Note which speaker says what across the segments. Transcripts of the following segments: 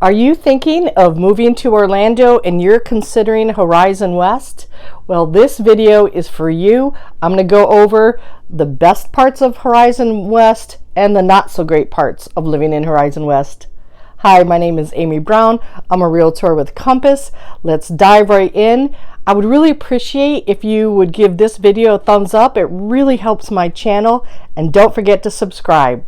Speaker 1: Are you thinking of moving to Orlando and you're considering Horizon West? Well, this video is for you. I'm going to go over the best parts of Horizon West and the not so great parts of living in Horizon West. Hi, my name is Amy Brown. I'm a realtor with Compass. Let's dive right in. I would really appreciate if you would give this video a thumbs up. It really helps my channel, and don't forget to subscribe.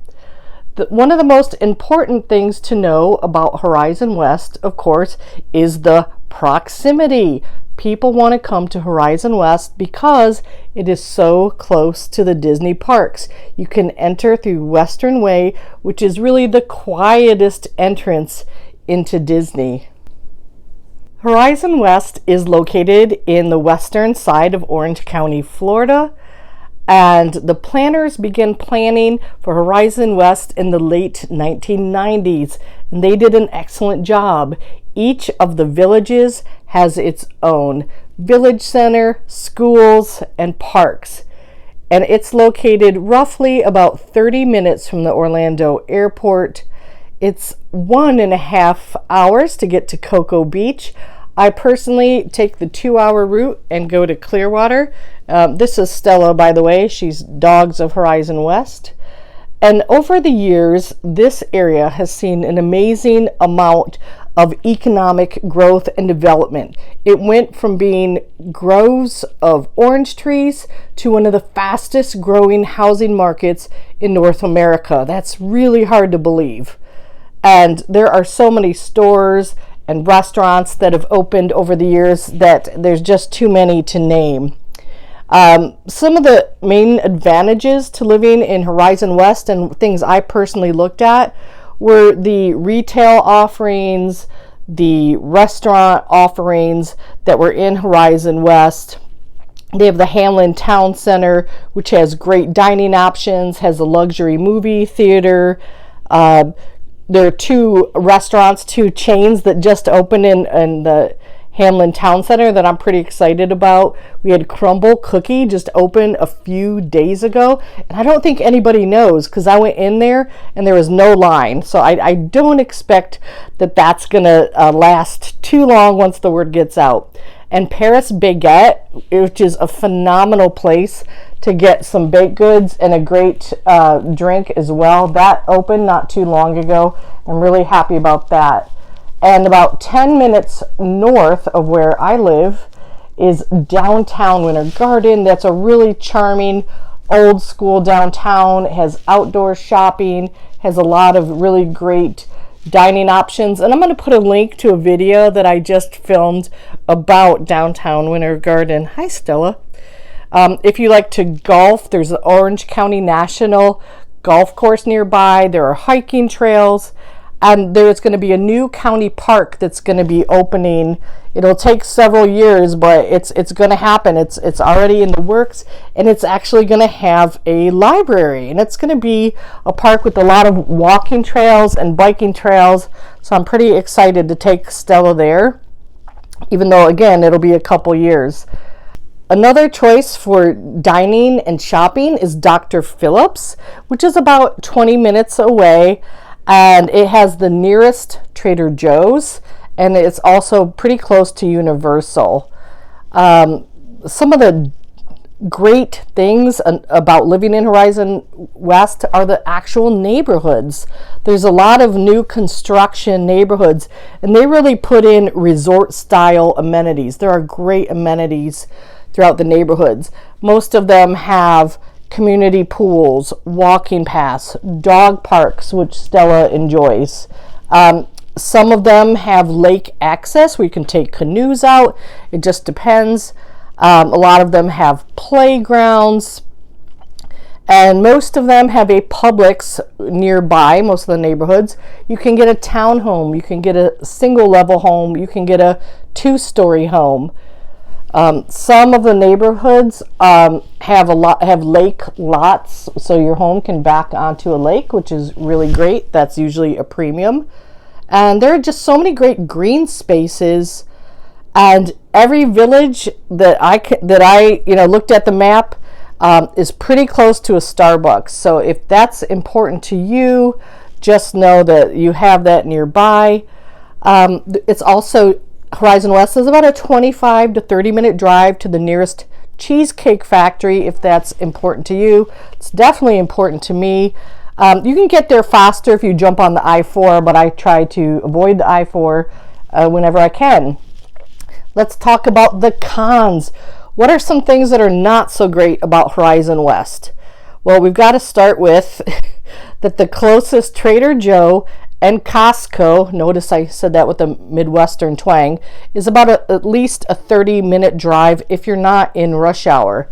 Speaker 1: One of the most important things to know about Horizon West, of course, is the proximity. People want to come to Horizon West because it is so close to the Disney parks. You can enter through Western Way, which is really the quietest entrance into Disney. Horizon West is located in the western side of Orange County, Florida. And the planners began planning for Horizon West in the late 1990s, and they did an excellent job. Each of the villages has its own village center, schools, and parks. And it's located roughly about 30 minutes from the Orlando airport. It's 1.5 hours to get to Cocoa Beach. I personally take the 2-hour route and go to Clearwater. This is Stella, by the way. She's Dogs of Horizon West. And over the years, this area has seen an amazing amount of economic growth and development. It went from being groves of orange trees to one of the fastest growing housing markets in North America. That's really hard to believe. And there are so many stores and restaurants that have opened over the years that there's just too many to name. Some of the main advantages to living in Horizon West and things I personally looked at were the retail offerings, the restaurant offerings that were in Horizon West. They have the Hamlin Town Center, which has great dining options, has a luxury movie theater. There are 2 restaurants, 2 chains that just opened in the Hamlin Town Center that I'm pretty excited about. We had Crumble Cookie just open a few days ago, and I don't think anybody knows because I went in there and there was no line. So I don't expect that that's going to last too long once the word gets out. And Paris Baguette, which is a phenomenal place to get some baked goods and a great drink as well. That opened not too long ago. I'm really happy about that. And about 10 minutes north of where I live is downtown Winter Garden. That's a really charming old school downtown. It has outdoor shopping, has a lot of really great dining options. And I'm going to put a link to a video that I just filmed about downtown Winter Garden. Hi, Stella. If you like to golf, there's the Orange County National Golf Course nearby. There are hiking trails. And there's going to be a new county park that's going to be opening. It'll take several years, but it's going to happen. It's already in the works, and it's actually going to have a library, and it's going to be a park with a lot of walking trails and biking trails. So I'm pretty excited to take Stella there, even though, again, it'll be a couple years. Another choice for dining and shopping is Dr. Phillips, which is about 20 minutes away. And it has the nearest Trader Joe's, and it's also pretty close to Universal. Some of the great things about living in Horizon West are the actual neighborhoods. There's a lot of new construction neighborhoods, and they really put in resort-style amenities. There are great amenities throughout the neighborhoods. Most of them have community pools, walking paths, dog parks, which Stella enjoys. Some of them have lake access where you can take canoes out. It just depends. A lot of them have playgrounds, and most of them have a Publix nearby. Most of the neighborhoods, you can get a townhome, you can get a single level home, you can get a 2-story home. Some of the neighborhoods have lake lots, so your home can back onto a lake, which is really great. That's usually a premium. And there are just so many great green spaces. And every village that I looked at the map is pretty close to a Starbucks. So if that's important to you, just know that you have that nearby. It's also, Horizon West is about a 25 to 30-minute drive to the nearest cheesecake factory, if that's important to you. It's definitely important to me. You can get there faster if you jump on the I-4, but I try to avoid the I-4 whenever I can. Let's talk about the cons. What are some things that are not so great about Horizon West? Well, we've got to start with that the closest Trader Joe and Costco, notice I said that with a Midwestern twang, is about at least a 30-minute drive if you're not in rush hour.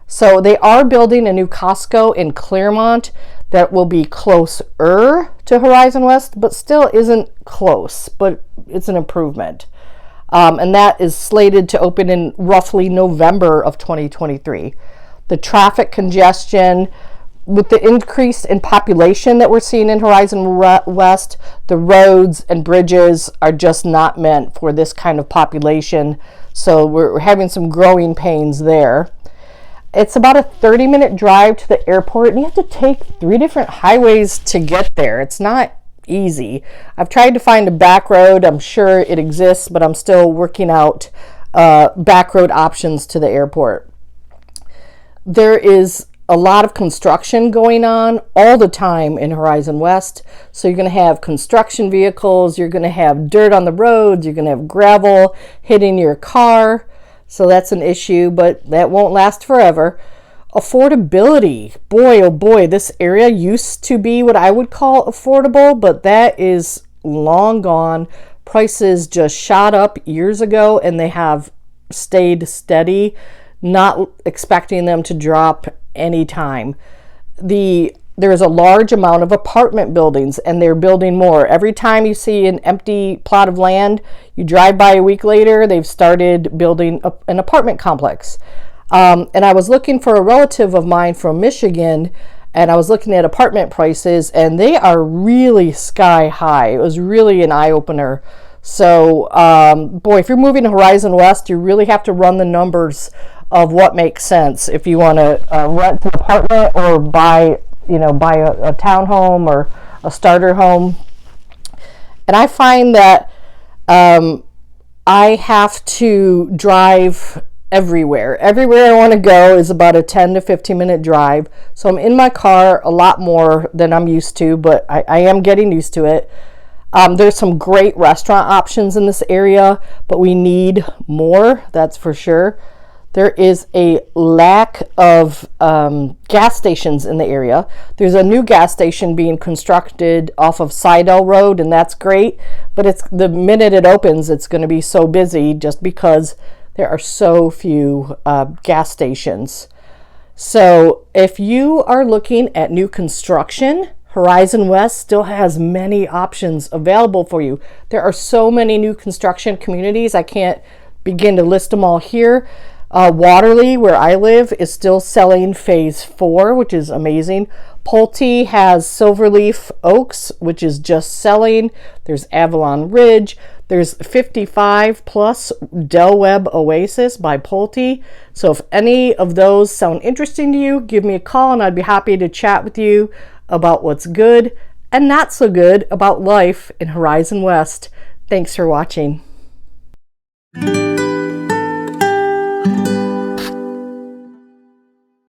Speaker 1: So they are building a new Costco in Claremont that will be closer to Horizon West, but still isn't close, but it's an improvement. And that is slated to open in roughly November of 2023. The traffic congestion, with the increase in population that we're seeing in Horizon West, the roads and bridges are just not meant for this kind of population. So we're having some growing pains there. It's about a 30-minute drive to the airport, and you have to take 3 different highways to get there. It's not easy. I've tried to find a back road. I'm sure it exists, but I'm still working out back road options to the airport. There is a lot of construction going on all the time in Horizon West. So you're going to have construction vehicles, you're going to have dirt on the roads, you're going to have gravel hitting your car. So that's an issue, but that won't last forever. Affordability. Boy, oh boy, this area used to be what I would call affordable, but that is long gone. Prices just shot up years ago and they have stayed steady, not expecting them to drop anytime. There's a large amount of apartment buildings and they're building more. Every time you see an empty plot of land, you drive by a week later, they've started building an apartment complex. And I was looking for a relative of mine from Michigan, and I was looking at apartment prices, and they are really sky high. It was really an eye-opener. So, boy, if you're moving to Horizon West, you really have to run the numbers of what makes sense if you want to rent an apartment or buy a townhome or a starter home. And I find that I have to drive everywhere. Everywhere I want to go is about a 10 to 15 minute drive. So I'm in my car a lot more than I'm used to, but I am getting used to it. There's some great restaurant options in this area, but we need more, that's for sure. There is a lack of gas stations in the area. There's a new gas station being constructed off of Seidel Road, and that's great. But it's the minute it opens, it's going to be so busy just because there are so few gas stations. So if you are looking at new construction, Horizon West still has many options available for you. There are so many new construction communities. I can't begin to list them all here. Waterley, where I live, is still selling phase 4, which is amazing. Pulte has Silverleaf Oaks, which is just selling. There's Avalon Ridge. There's 55 plus Del Webb Oasis by Pulte. So if any of those sound interesting to you, give me a call and I'd be happy to chat with you about what's good and not so good about life in Horizon West. Thanks for watching.